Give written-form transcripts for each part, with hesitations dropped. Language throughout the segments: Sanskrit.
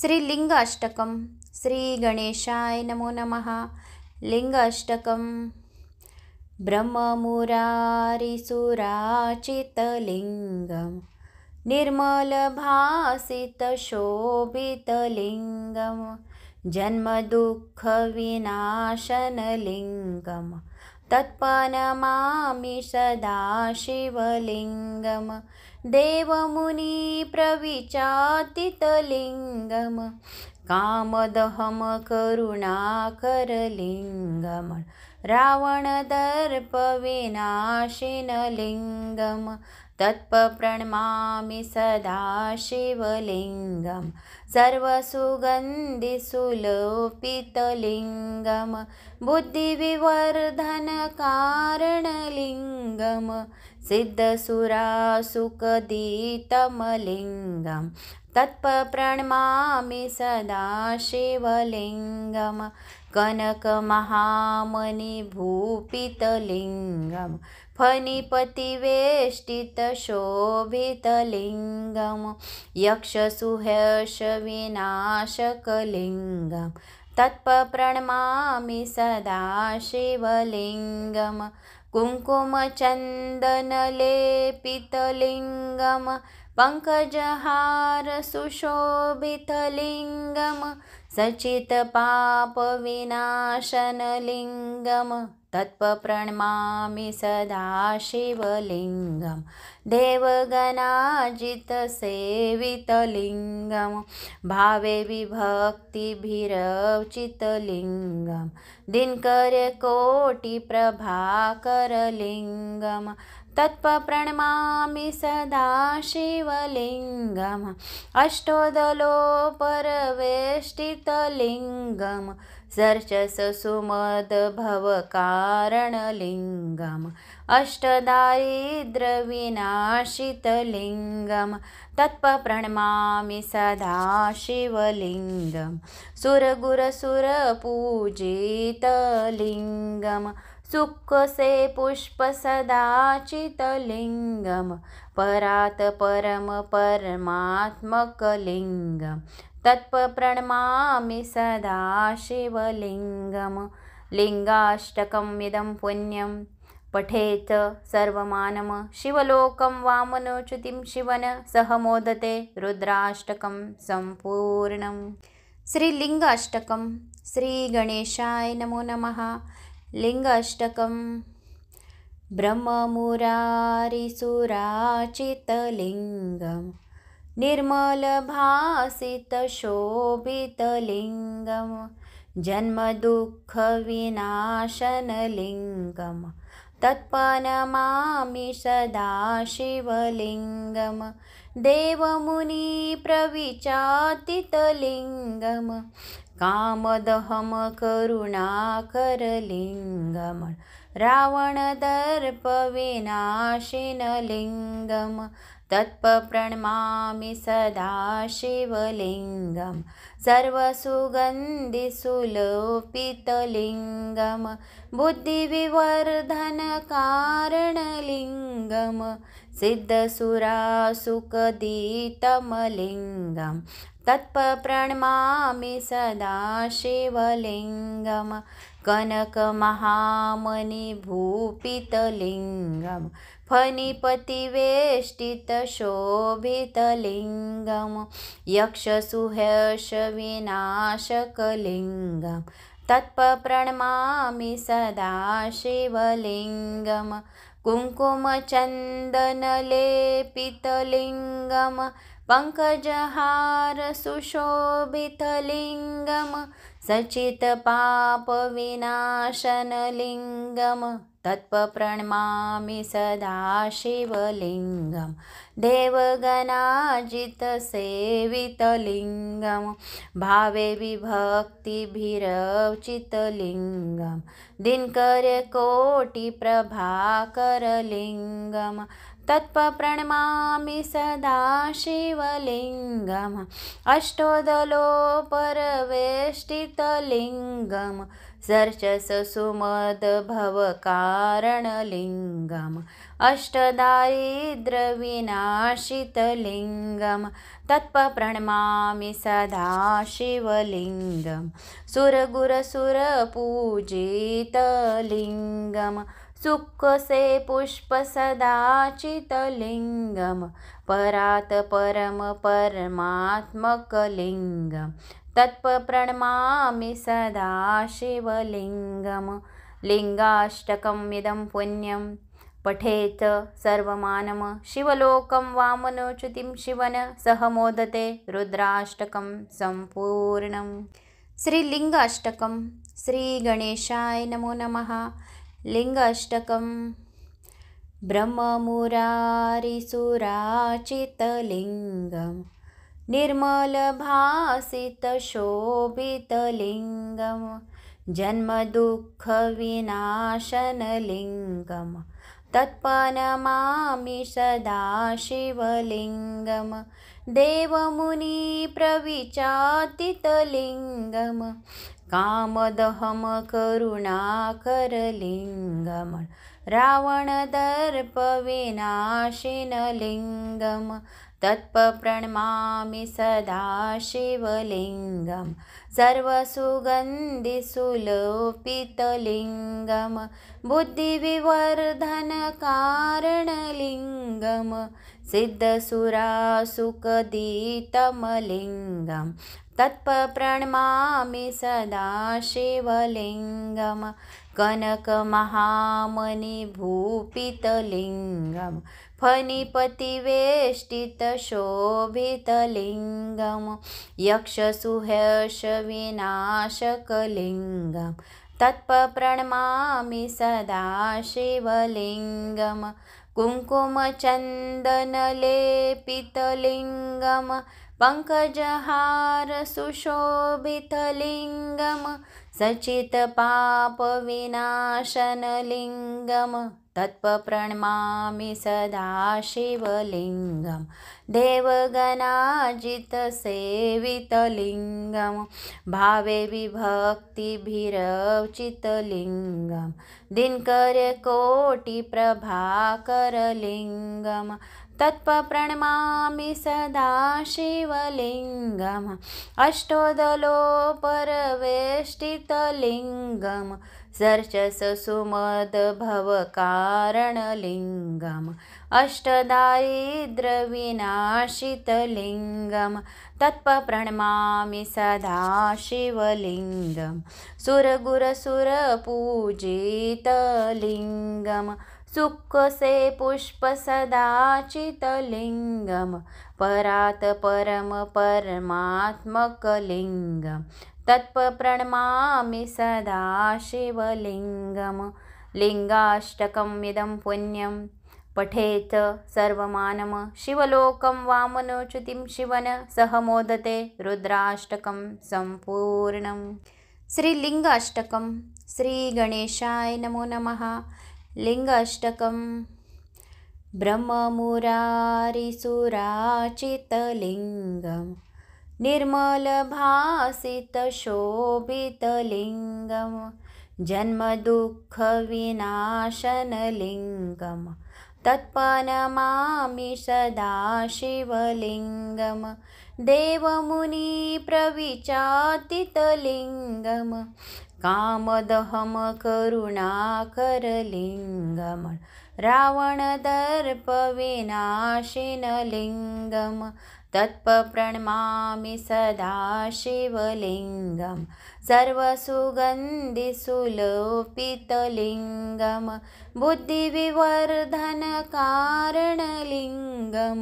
श्रीलिंगाष्टकं श्रीगणेशाय नमो नमः। लिंगाष्टकं ब्रह्ममुरारिसुराचितलिङ्गं निर्मलभासितशोभितलिङ्गं जन्मदुःखविनाशनलिङ्गं तत्प्रणमामि सदा शिवलिङ्गं देवमुनिप्रविचातितलिङ्गं कामदहं करुणाकरलिङ्गं रावणदर्पविनाशिनलिङ्गं तत्प्रणमामि सदा शिवलिङ्गं सर्वसुगन्धिसुलोपितलिङ्गं बुद्धिविवर्धनकारणलिङ्गं सिद्धसुरासुखदीतमलिङ्गं तत्प्रणमामि सदा शिवलिङ्गं कनकमहामणिभूपितलिङ्गं फणिपतिवेष्टितशोभितलिङ्गं यक्षसुहर्षविनाशकलिङ्गं तत्प्रणमामि सदा शिवलिङ्गं कुङ्कुमचन्दनलेपितलिङ्गं पङ्कजहारसुशोभितलिङ्गं सचितपापविनाशनलिङ्गं तत्प्रणमामि सदा शिवलिङ्गं देवगणाजितसेवितलिङ्गं भावे विभक्तिभिरर्चितलिङ्गं दिनकरकोटिप्रभाकरलिङ्गं तत्प्रणमामि सदा शिवलिङ्गम् अष्टोदलोपरवेष्टितलिङ्गं सर्चससुमदभवकारणलिङ्गम् अष्टदारिद्र्यविनाशितलिङ्गं तत्प्रणमामि सदा शिवलिङ्गं सुरगुरसुरपूजितलिङ्गं सुखसे पुष्पसदाचितलिङ्गं परात् परम परमात्मकलिङ्गं तत्प्रणमामि सदा शिवलिङ्गं लिङ्गाष्टकम् इदं पुण्यं पठेत् सर्वमानम शिवलोकं वामनोच्युतिं शिवन सह मोदते रुद्राष्टकं सम्पूर्णम्। श्रीलिंगाष्टकं श्रीगणेशाय नमो नमः। लिंगाष्टकं ब्रह्ममुरारिसुराचितलिङ्गं निर्मलभासितशोभितलिङ्गं जन्मदुःखविनाशनलिङ्गं तत्प्रणमामि सदा शिवलिङ्गं देवमुनिप्रविचातितलिङ्गं कामदहं करुणाकरलिङ्गं रावणदर्पविनाशिनलिङ्गं तत्प्रणमामि सदा शिवलिङ्गं सर्वसुगन्धिसुलोपितलिङ्गं बुद्धिविवर्धनकारणलिङ्गं सिद्धसुरासुखदीतमलिङ्गं तत्प्रणमामि सदा शिवलिङ्गं कनकमहामणिभूपितलिङ्गं फणिपतिवेष्टितशोभितलिङ्गं यक्षसुहर्षविनाशकलिङ्गं तत्प्रणमामि सदा शिवलिङ्गं कुङ्कुमचन्दनलेपितलिङ्गं पङ्कजहारसुशोभितलिङ्गं सचितपापविनाशनलिङ्गं तत्प्रणमामि सदा शिवलिङ्गं देवगणाजितसेवितलिङ्गं भावे विभक्तिभिरर्चितलिङ्गं दिनकरकोटिप्रभाकरलिङ्गं तत्प्रणमामि सदा शिवलिङ्गम् अष्टोदलोपरवेष्टितलिङ्गम् सर्चससुमद्भवकारणलिङ्गम् अष्टदारिद्र्यविनाशितलिङ्गम् तत्प्रणमामि सदा शिवलिङ्गम् सुरगुरसुरपूजितलिङ्गम् सुखसे पुष्पसदाचितलिङ्गम् परात् परम परमात्मकलिङ्गम् तत्प्रणमामि सदा शिवलिङ्गम् लिङ्गाष्टकम् इदं पुण्यं पठेत् सर्वमानम शिवलोकं वामनोच्युतिं शिवन सह मोदते रुद्राष्टकं सम्पूर्णम्। श्रीलिङ्गाष्टकं श्रीगणेशाय नमो नमः। लिङ्गाष्टकं ब्रह्ममुरारिसुराचितलिङ्गं निर्मलभासितशोभितलिङ्गं जन्मदुःखविनाशनलिङ्गं तत्प्रणमामि सदा शिवलिङ्गं देवमुनिप्रविचातितलिङ्गं कामदहं करुणाकरलिङ्गं रावणदर्पविनाशिनलिङ्गं तत्प्रणमामि सदा शिवलिङ्गं सर्वसुगन्धिसुलोपितलिङ्गं बुद्धिविवर्धनकारणलिङ्गं सिद्धसुरासुखदीतमलिङ्गं तत्प्रणमामि सदा शिवलिङ्गं कनकमहामणिभूपितलिङ्गं फणिपतिवेष्टितशोभितलिङ्गं यक्षसुहर्षविनाशकलिङ्गं तत्प्रणमामि सदा शिवलिङ्गं कुङ्कुमचन्दनलेपितलिङ्गं पङ्कजहारसुशोभितलिङ्गं सचितपापविनाशनलिङ्गं तत्प्रणमामि सदा शिवलिङ्गं देवगणाजितसेवितलिङ्गं भावे विभक्तिभिरर्चितलिङ्गं दिनकरकोटिप्रभाकरलिङ्गं तत्प्रणमामि सदा शिवलिङ्गम् अष्टोदलोपरवेष्टितलिङ्गं सर्चससुमद्भवकारणलिङ्गम् अष्टदारिद्र्यविनाशितलिङ्गं तत्प्रणमामि सदा शिवलिङ्गं सुरगुरसुरपूजितलिङ्गं सुखसे पुष्पसदाचितलिङ्गं परात् परम परमात्मकलिङ्गं तत्प्रणमामि सदा शिवलिङ्गम्। लिङ्गाष्टकम् इदं पुण्यं पठेत् सर्वमानम शिवलोकं वामनोच्युतिं शिवन सह मोदते रुद्राष्टकं सम्पूर्णम्। श्रीलिङ्गाष्टकं श्रीगणेशाय नमो नमः। लिङ्गाष्टकं ब्रह्ममुरारिसुराचितलिङ्गं निर्मलभासितशोभितलिङ्गं जन्मदुःखविनाशनलिङ्गं तत्प्रणमामि सदा शिवलिङ्गं देवमुनिप्रविचातितलिङ्गं कामदहं करुणाकरलिङ्गं रावणदर्पविनाशिनलिङ्गं तत्प्रणमामि सदा शिवलिङ्गं सर्वसुगन्धिसुलोपितलिङ्गं बुद्धिविवर्धनकारणलिङ्गं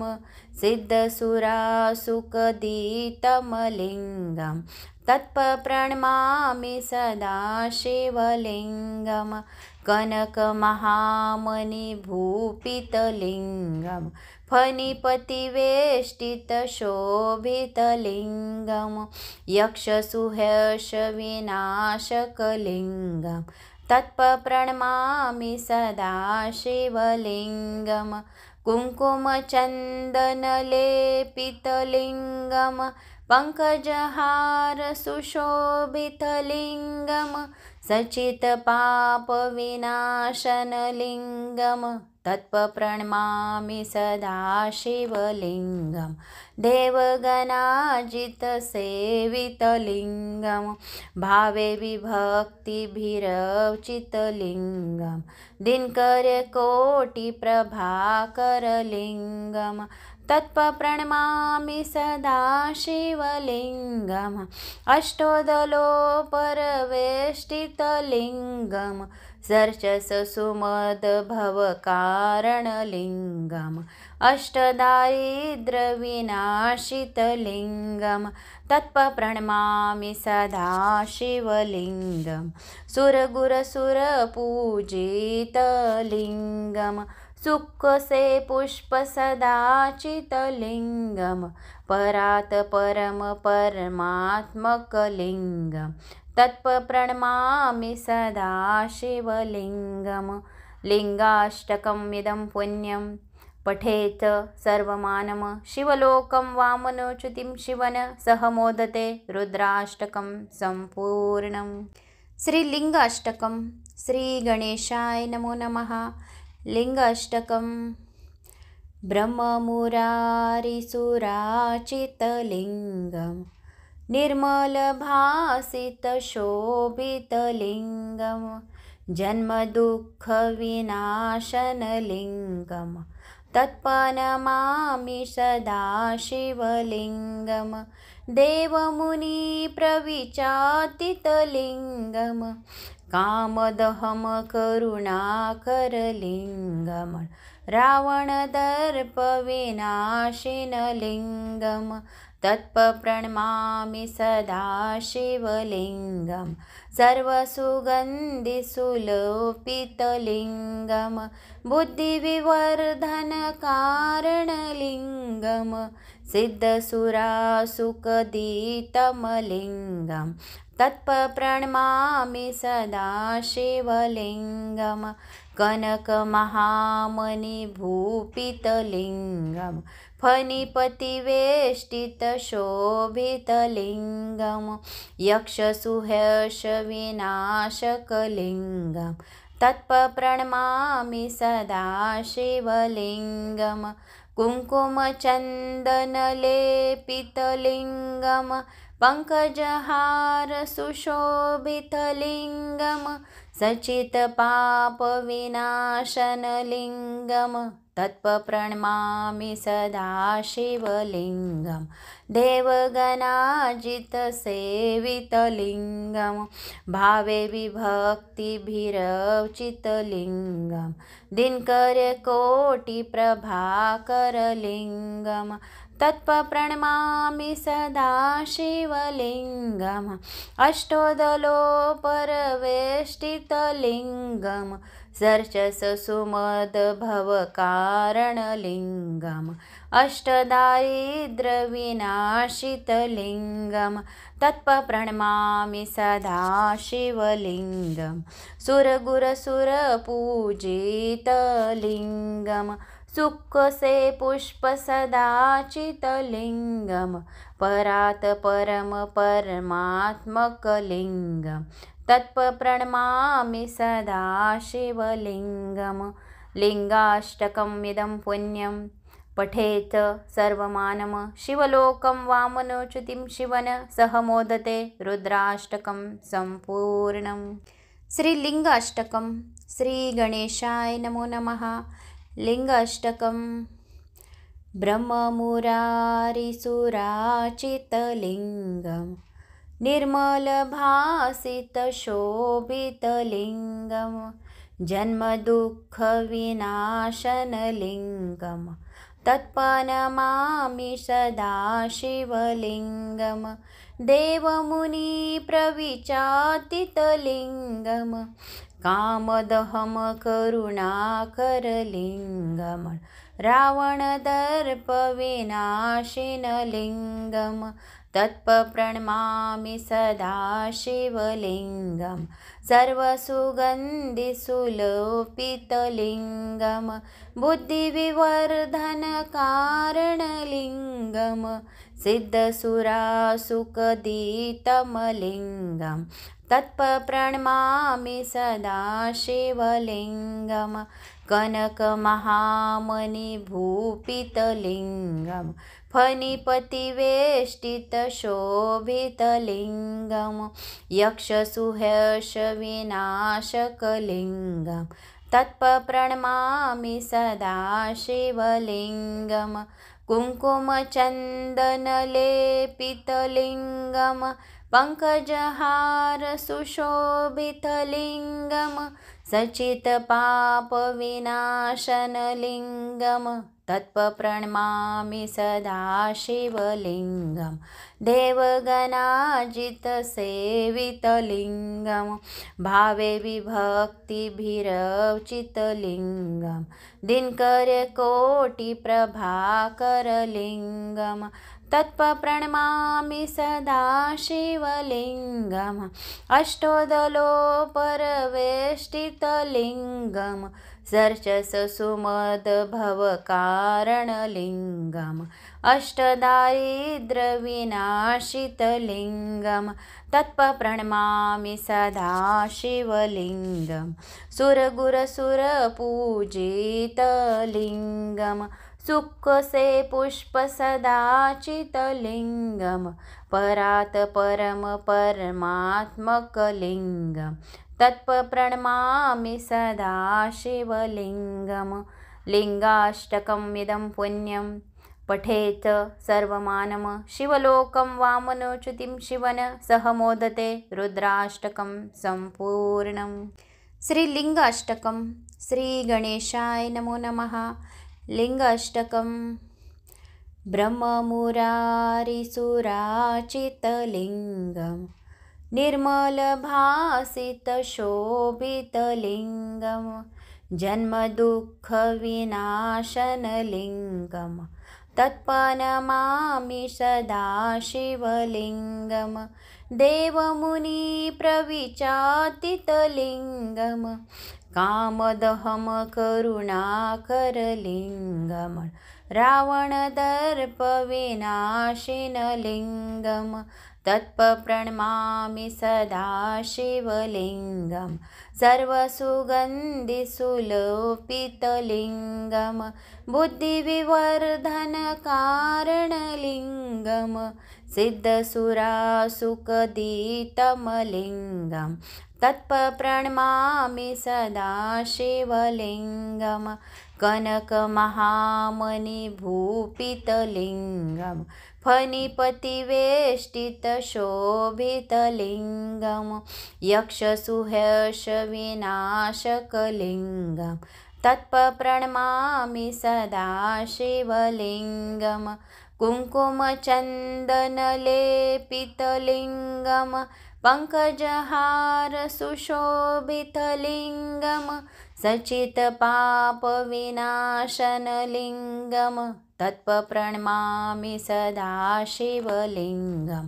सिद्धसुरासुखदीतमलिङ्गं तत्प्रणमामि सदा शिवलिङ्गं कनकमहामणिभूपितलिङ्गं फणिपतिवेष्टितशोभितलिङ्गं यक्षसुहर्षविनाशकलिङ्गं तत्प्रणमामि सदा शिवलिङ्गं कुङ्कुमचन्दनलेपितलिङ्गं पङ्कजहार सुशोभितलिङ्गं सचितपापविनाशनलिङ्गं तत्प्रणमामि सदा शिवलिङ्गं देवगणाजितसेवितलिङ्गं भावे विभक्तिभिरर्चितलिङ्गं दिनकरकोटिप्रभाकरलिङ्गं तत्प्रणमामि सदा शिवलिङ्गम् अष्टोदलोपरवेष्टितलिङ्गं सर्चससुमदभवकारणलिङ्गम् अष्टदारिद्र्यविनाशितलिङ्गं तत्प्रणमामि सदा शिवलिङ्गं सुरगुरसुरपूजितलिङ्गं सुखसे पुष्पसदाचितलिङ्गं परात् परम परमात्मकलिङ्गं तत्प्रणमामि सदा शिवलिङ्गं लिङ्गाष्टकमिदं पुण्यं पठेत सर्वमानम शिवलोकं वामनोच्युतिं शिवन सह मोदते रुद्राष्टकं सम्पूर्णम्। श्रीलिङ्गाष्टकं श्रीगणेशाय नमो नमः। लिङ्गाष्टकं ब्रह्ममुरारिसुराचितलिङ्गं निर्मलभासितशोभितलिङ्गं जन्मदुःखविनाशनलिङ्गं तत्प्रणमामि सदा शिवलिङ्गं देवमुनिप्रविचातितलिङ्गं कामदहं करुणाकरलिङ्गं रावणदर्पविनाशिनलिङ्गं तत्प्रणमामि सदा शिवलिङ्गं सर्वसुगन्धिसुलोपितलिङ्गं बुद्धिविवर्धनकारणलिङ्गं सिद्धसुरासुखदीतमलिङ्गं तत्प्रणमामि सदा शिवलिङ्गं कनकमहामणिभूपितलिङ्गं फणिपतिवेष्टितशोभितलिङ्गं यक्षसुहर्षविनाशकलिङ्गं तत्प्रणमामि सदा शिवलिङ्गं कुङ्कुमचन्दनलेपितलिङ्गं पङ्कजहार सुशोभितलिङ्गं सचितपापविनाशनलिङ्गं तत्प्रणमामि सदा शिवलिङ्गं देवगणाजितसेवितलिङ्गं भावे विभक्तिभिरर्चितलिङ्गं दिनकरकोटिप्रभाकरलिङ्गं तत्प्रणमामि सदा शिवलिङ्गम् अष्टोदलोपरवेष्टितलिङ्गं सर्चससुमदभवकारणलिङ्गम् अष्टदारिद्र्यविनाशितलिङ्गं तत्प्रणमामि सदा शिवलिङ्गं सुरगुरसुरपूजितलिङ्गं सुखसे पुष्पसदाचितलिङ्गं परात् परम परमात्मकलिङ्गं तत्प्रणमामि सदा शिवलिङ्गं लिङ्गाष्टकमिदं पुण्यं पठेत सर्वमानम शिवलोकं वामनोच्युतिं शिवन सह मोदते रुद्राष्टकं सम्पूर्णम्। श्रीलिङ्गाष्टकं श्रीगणेशाय नमो नमः। लिङ्गाष्टकं ब्रह्ममुरारिसुराचितलिङ्गं निर्मलभासितशोभितलिङ्गं जन्मदुःखविनाशनलिङ्गं तत्प्रणमामि सदा शिवलिङ्गं देवमुनिप्रविचातितलिङ्गं कामदहं करुणाकरलिङ्गं रावणदर्पविनाशिनलिङ्गं तत्प्रणमामि सदा शिवलिङ्गं सर्वसुगन्धिसुलोपितलिङ्गं बुद्धिविवर्धनकारणलिङ्गं सिद्धसुरासुखदितमलिङ्गं तत्प्रणमामि सदा शिवलिङ्गं कनकमहामणिभूपितलिङ्गं फणिपतिवेष्टितशोभितलिङ्गं यक्षसुहर्षविनाशकलिङ्गं तत्प्रणमामि सदा शिवलिङ्गं कुङ्कुमचन्दनलेपितलिङ्गं पङ्कजहारसुशोभितलिङ्गं सचितपापविनाशनलिङ्गं तत्प्रणमामि सदा शिवलिङ्गं देवगणाजितसेवितलिङ्गं भावे विभक्तिभिरर्चितलिङ्गं दिनकरकोटिप्रभाकरलिङ्गं तत्प्रणमामि सदा शिवलिङ्गम् अष्टोदलोपरवेष्टितलिङ्गं सर्चससुमदभवकारणलिङ्गम् अष्टदारिद्र्यविनाशितलिङ्गं तत्प्रणमामि सदा शिवलिङ्गं सुरगुरसुरपूजितलिङ्गं सुखसे पुष्पसदाचितलिङ्गं परात् परं परमात्मकलिङ्गं तत्प्रणमामि सदा शिवलिङ्गं लिङ्गाष्टकमिदं पुण्यं पठेत् सर्वमानम शिवलोकं वामनोच्युतिं शिवन सह मोदते रुद्राष्टकं सम्पूर्णम्। श्रीलिङ्गाष्टकं श्रीगणेशाय नमो नमः। लिङ्गाष्टकं ब्रह्ममुरारिसुराचितलिङ्गं निर्मलभासितशोभितलिङ्गं जन्मदुःखविनाशनलिङ्गं तत्प्रणमामि सदा शिवलिङ्गं देवमुनिप्रविचातितलिङ्गं कामदहं करुणाकरलिङ्गं रावणदर्पविनाशिनलिङ्गं तत्प्रणमामि सदा शिवलिङ्गं सर्वसुगन्धिसुलोपितलिङ्गं बुद्धिविवर्धनकारणलिङ्गं सिद्धसुरासुखदितमलिङ्गं तत्प्रणमामि सदा शिवलिङ्गं कनकमहामणिभूपितलिङ्गं फणिपतिवेष्टितशोभितलिङ्गं यक्षसुहर्षविनाशकलिङ्गं तत्प्रणमामि सदा शिवलिङ्गं कुङ्कुमचन्दनलेपितलिङ्गं पङ्कजहारसुशोभितलिङ्गं सचितपापविनाशनलिङ्गं तत्प्रणमामि सदा शिवलिङ्गं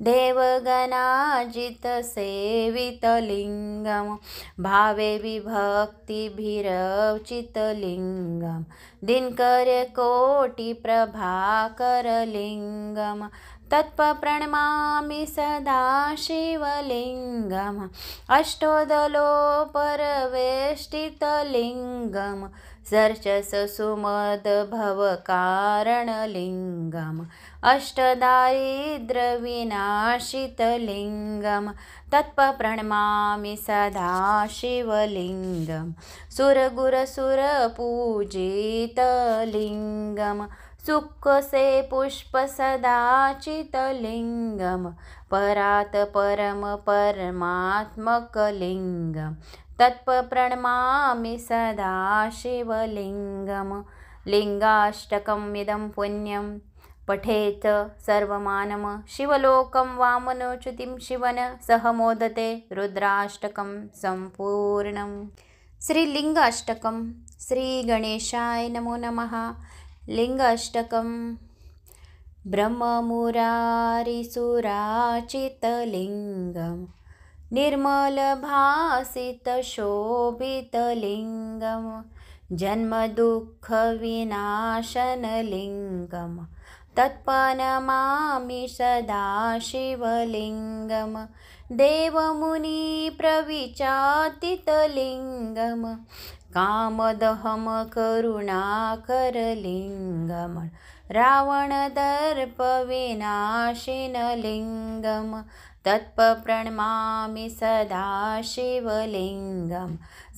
देवगणाजितसेवितलिङ्गं भावे विभक्तिभिरर्चितलिङ्गं दिनकरकोटिप्रभाकरलिङ्गं तत्प्रणमामि सदा शिवलिङ्गम् अष्टोदलोपरवेष्टितलिङ्गं सर्चससुमदभवकारणलिङ्गम् अष्टदारिद्र्यविनाशितलिङ्गं तत्प्रणमामि सदा शिवलिङ्गं सुरगुरसुरपूजितलिङ्गं सुखसे पुष्पसदाचितलिङ्गं परात् परं परमात्मकलिङ्गं तत्प्रणमामि सदा शिवलिङ्गं लिङ्गाष्टकमिदं पुण्यं पठेत् सर्वमानम शिवलोकं वामनोच्युतिं शिवन सह मोदते रुद्राष्टकं सम्पूर्णम्। श्रीलिङ्गाष्टकं श्रीगणेशाय नमो नमः। लिङ्गाष्टकं ब्रह्ममुरारिसुराचितलिङ्गं निर्मलभासितशोभितलिङ्गं जन्मदुःखविनाशनलिङ्गं तत्प्रणमामि सदा शिवलिङ्गं देवमुनिप्रविचातितलिङ्गं कामदहं करुणाकरलिङ्गं रावणदर्पविनाशिनलिङ्गं तत्प्रणमामि सदा शिवलिङ्गं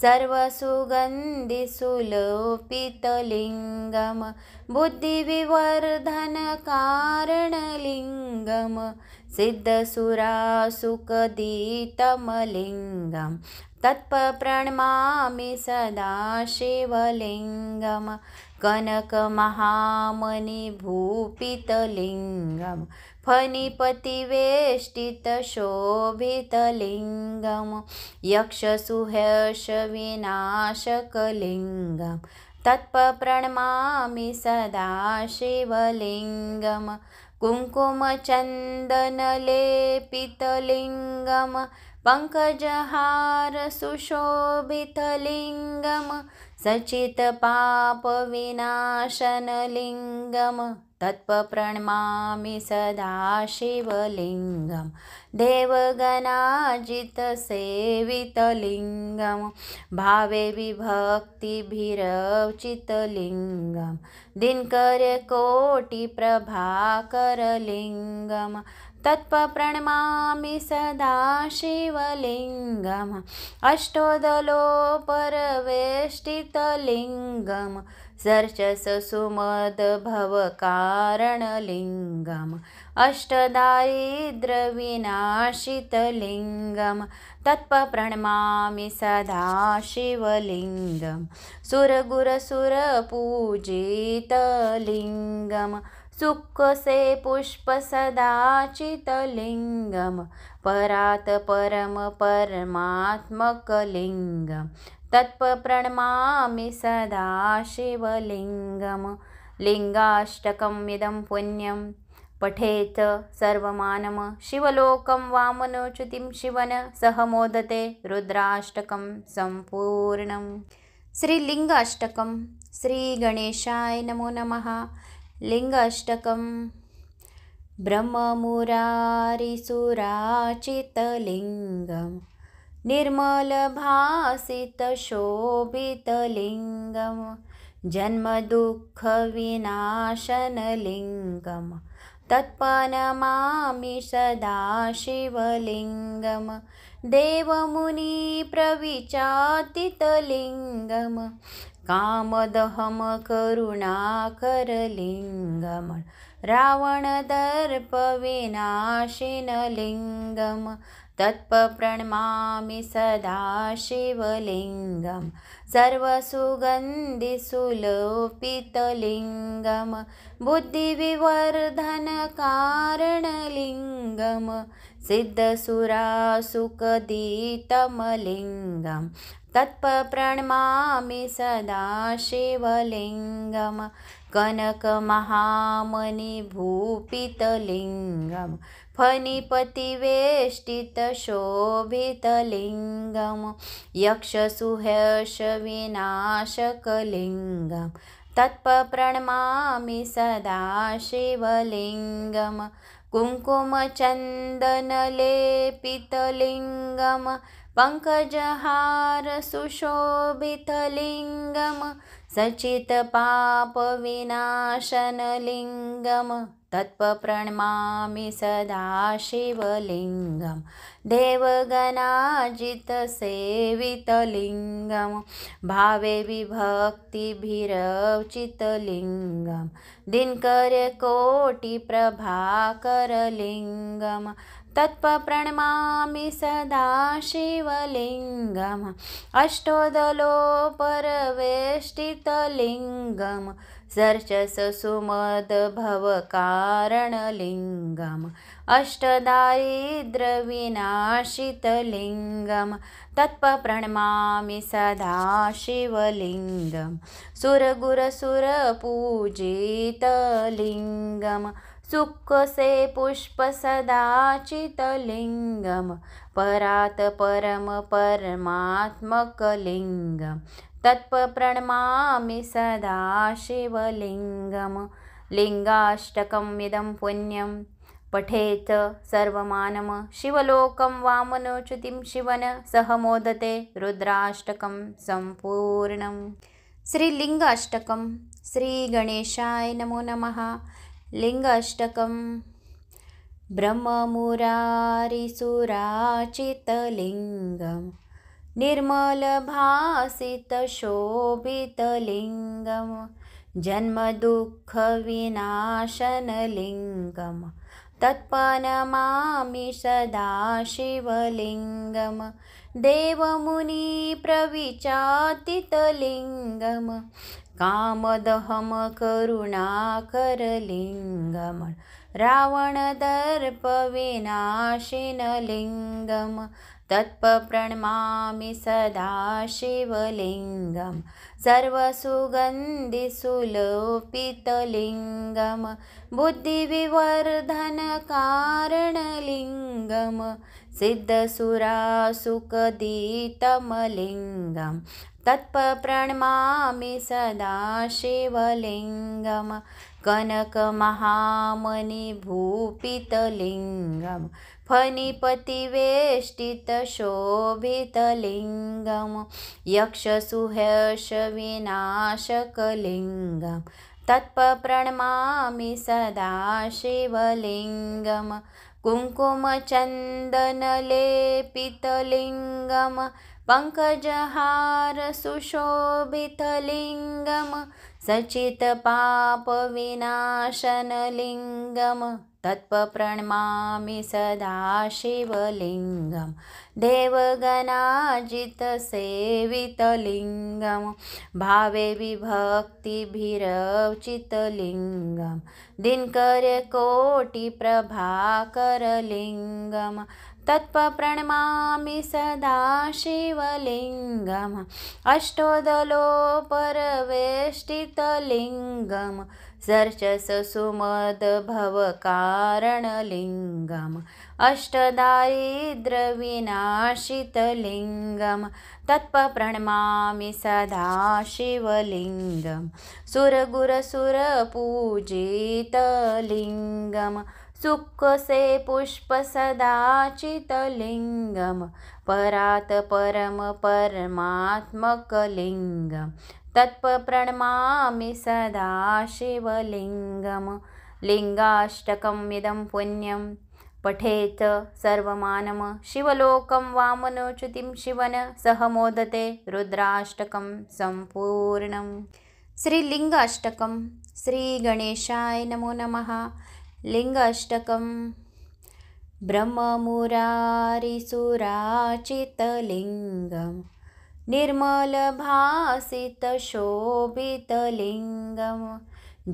सर्वसुगन्धिसुलोपितलिङ्गं बुद्धिविवर्धनकारणलिङ्गं सिद्धसुरासुखदीतमलिङ्गं तत्प्रणमामि सदा शिवलिङ्गं कनकमहामणिभूपितलिङ्गं फणिपतिवेष्टितशोभितलिङ्गं यक्षसुहर्षविनाशकलिङ्गं तत्प्रणमामि सदा शिवलिङ्गं कुङ्कुमचन्दनलेपितलिङ्गं पङ्कजहारसुशोभितलिङ्गं सचितपापविनाशनलिङ्गं तत्प्रणमामि सदा शिवलिङ्गं देवगणाजितसेवितलिङ्गं भावे विभक्तिभिरर्चितलिङ्गं दिनकरकोटिप्रभाकरलिङ्गं तत्प्रणमामि सदा शिवलिङ्गम् अष्टोदलोपरवेष्टितलिङ्गं सर्चससुमदभवकारणलिङ्गम् अष्टदारिद्र्यविनाशितलिङ्गं तत्प्रणमामि सदा शिवलिङ्गं सुरगुरसुरपूजितलिङ्गं सुखसे पुष्पसदाचितलिङ्गं परात् परं परमात्मकलिङ्गं तत्प्रणमामि सदा शिवलिङ्गं लिङ्गाष्टकम् इदं पुण्यं पठेत् सर्वमानम शिवलोकं वामनोच्युतिं शिवन सह मोदते रुद्राष्टकं सम्पूर्णम्। श्रीलिङ्गाष्टकं श्रीगणेशाय नमो नमः। लिङ्गाष्टकं ब्रह्ममुरारिसुराचितलिङ्गं निर्मलभासितशोभितलिङ्गं जन्मदुःखविनाशनलिङ्गं तत्प्रणमामि सदा शिवलिङ्गं देवमुनिप्रविचातितलिङ्गं कामदहं करुणाकरलिङ्गं रावणदर्पविनाशिनलिङ्गं तत्प्रणमामि सदा शिवलिङ्गं सर्वसुगन्धिसुलोपितलिङ्गं बुद्धिविवर्धनकारणलिङ्गं सिद्धसुरासुखदीतमलिङ्गं तत्प्रणमामि सदा शिवलिङ्गं कनकमहामणिभूपितलिङ्गं फणिपतिवेष्टितशोभितलिङ्गं यक्षसुहर्षविनाशकलिङ्गं तत्प्रणमामि सदा शिवलिङ्गं कुङ्कुमचन्दनलेपितलिङ्गं पङ्कजहारसुशोभितलिङ्गं सचितपापविनाशनलिङ्गं तत्प्रणमामि सदा शिवलिङ्गं देवगणाजितसेवितलिङ्गं भावे विभक्तिभिरर्चितलिङ्गं दिनकरकोटिप्रभाकरलिङ्गं तत्प्रणमामि सदा शिवलिङ्गम् अष्टोदलोपरवेष्टितलिङ्गं सर्चससुमदभवकारणलिङ्गम् अष्टदारिद्र्यविनाशितलिङ्गं तत्प्रणमामि सदा शिवलिङ्गं सुरगुरसुरपूजितलिङ्गं सुखसे पुष्प सदाचितलिङ्गं परात् परम परमात्मकलिङ्गं तत्प्रणमामि सदा शिवलिङ्गं लिङ्गाष्टकम् इदं पुण्यं पठेत् सर्वमानम शिवलोकं वामनोच्युतिं शिवन सह मोदते रुद्राष्टकं सम्पूर्णम्। श्रीलिङ्गाष्टकं श्रीगणेशाय नमो नमः। लिङ्गाष्टकं ब्रह्ममुरारिसुराचितलिङ्गं निर्मलभासितशोभितलिङ्गं जन्मदुःखविनाशनलिङ्गं तत्प्रणमामि सदा शिवलिङ्गं देवमुनिप्रविचातितलिङ्गं कामदहं करुणाकरलिङ्गं रावणदर्पविनाशिनलिङ्गं तत्प्रणमामि सदा शिवलिङ्गं सर्वसुगन्धिसुलोपितलिङ्गं बुद्धिविवर्धनकारणलिङ्गं सिद्धसुरासुखदीतमलिङ्गं तत्प्रणमामि सदा शिवलिङ्गं कनकमहामणिभूपितलिङ्गं फणिपतिवेष्टितशोभितलिङ्गं यक्षसुहर्षविनाशकलिङ्गं तत्प्रणमामि सदा शिवलिङ्गं कुङ्कुमचन्दनलेपितलिङ्गं पङ्कजहारसुशोभितलिङ्गं सचितपापविनाशनलिङ्गं तत्प्रणमामि सदा शिवलिङ्गं देवगणाजितसेवितलिङ्गं भावे विभक्तिभिरर्चितलिङ्गं दिनकरकोटिप्रभाकरलिङ्गं तत्प्रणमामि सदा शिवलिङ्गं अष्टोदलोपरवेष्टितलिङ्गं सर्चससुमदभवकारणलिङ्गं अष्टदारिद्र्यविनाशितलिङ्गं तत्प्रणमामि सदा शिवलिङ्गं सुरगुरसुरपूजितलिङ्गं सुखसे पुष्प सदाचितलिङ्गं परात् परम परमात्मकलिङ्गं तत्प्रणमामि सदा शिवलिङ्गं लिङ्गाष्टकम् इदं पुण्यं पठेत् सर्वमानम शिवलोकं वामनोच्युतिं शिवन सह मोदते रुद्राष्टकं सम्पूर्णम्। श्रीलिङ्गाष्टकं श्रीगणेशाय नमो नमः। लिङ्गाष्टकं ब्रह्ममुरारिसुराचितलिङ्गं निर्मलभासितशोभितलिङ्गं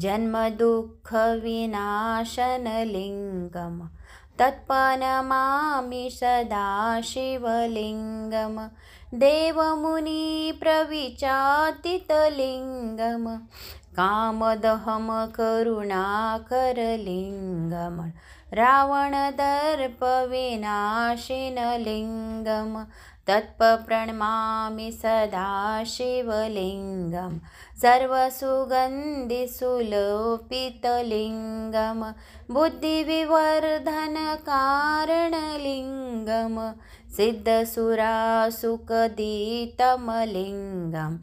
जन्मदुःखविनाशनलिङ्गं तत्प्रणमामि सदा शिवलिङ्गं देवमुनिप्रविचातितलिङ्गं कामदहं करुणाकरलिङ्गं रावणदर्पविनाशिनलिङ्गं तत्प्रणमामि सदा शिवलिङ्गं सर्वसुगन्धिसुलोपितलिङ्गं बुद्धिविवर्धनकारणलिङ्गं सिद्धसुरासुखदीतमलिङ्गं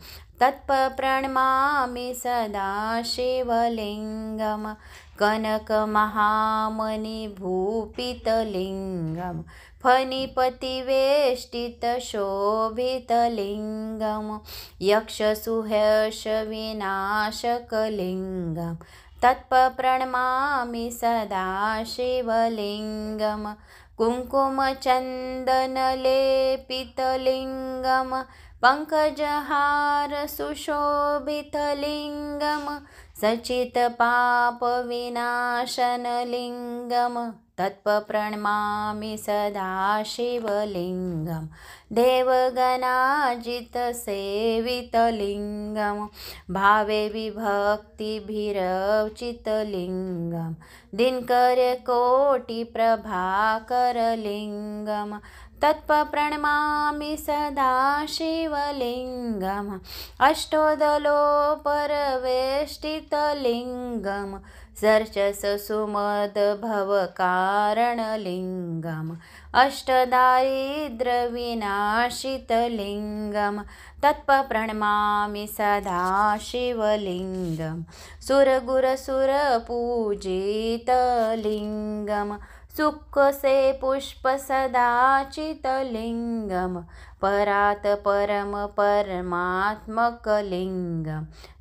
तत्प्रणमामि सदा शिवलिङ्गं कनकमहामणिभूपितलिङ्गं फणिपतिवेष्टितशोभितलिङ्गं यक्षसुहर्षविनाशकलिङ्गं तत्प्रणमामि सदा शिवलिङ्गं कुङ्कुमचन्दनलेपितलिङ्गं पङ्कजहारसुशोभितलिङ्गं सचितपापविनाशनलिङ्गं तत्प्रणमामि सदा शिवलिङ्गं देवगणाजितसेवितलिङ्गं भावे विभक्तिभिरर्चितलिङ्गं दिनकरकोटिप्रभाकरलिङ्गं तत्प्रणमामि सदा शिवलिङ्गम् अष्टोदलोपरवेष्टितलिङ्गं सर्चससुमदभवकारणलिङ्गम् अष्टदारिद्र्यविनाशितलिङ्गं तत्प्रणमामि सदा शिवलिङ्गं सुरगुरसुरपूजितलिङ्गं सुखसे पुष्पसदाचितलिङ्गं परात् परम परमात्मकलिङ्गं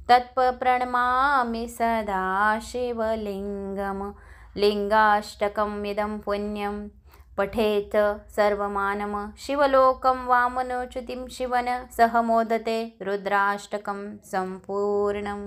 तत्प्रणमामि सदा शिवलिङ्गं लिङ्गाष्टकम् इदं पुण्यं पठेत् सर्वमानम शिवलोकं वामनोच्युतिं शिवन सह मोदते रुद्राष्टकं सम्पूर्णम्।